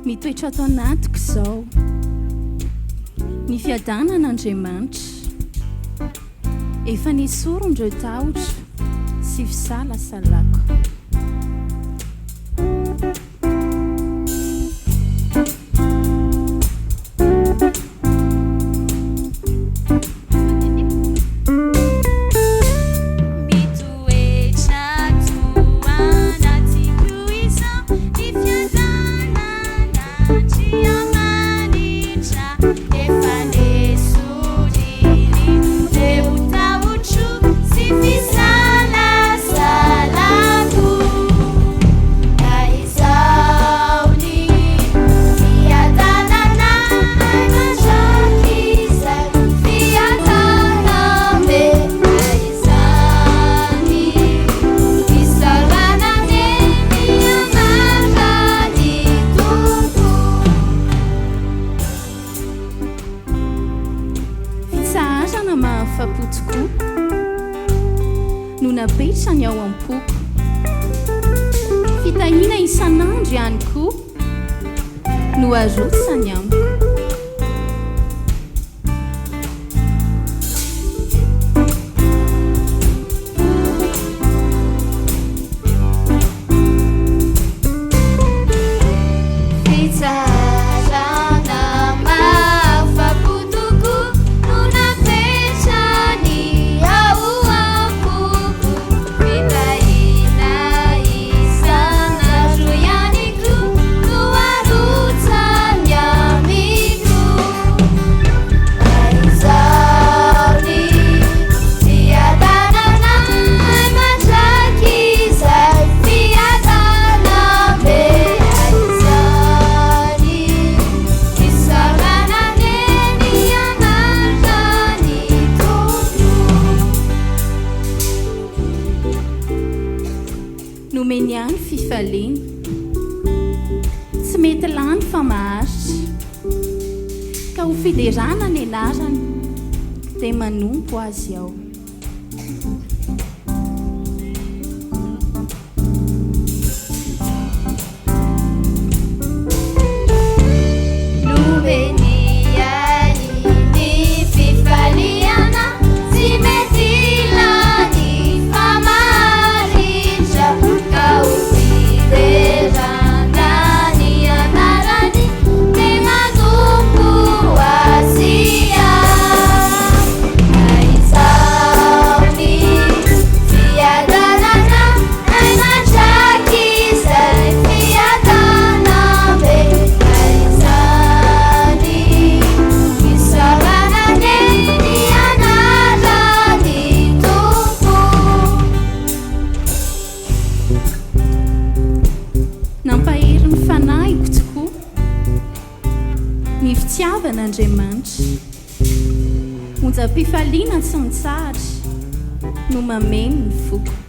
mitoetra atao anatiko izao ny fiadanan'Andriamanitra efa nisorondreo tahotra sy fisalasalako. Mahafapotoko no napetrany ao am-poko, fitahina isan'andro ihany koa no arotsany amiko. Nomeny ihany fifaliana tsy mety lany fa maharitra, ka ho fiderana ny anarany dia manompo azy ao. Nampahery ny fanahiko tokoa ny fitiavan'Andriamanitra, onjam-pifaliana tsy mitsahatra no mameno ny foko.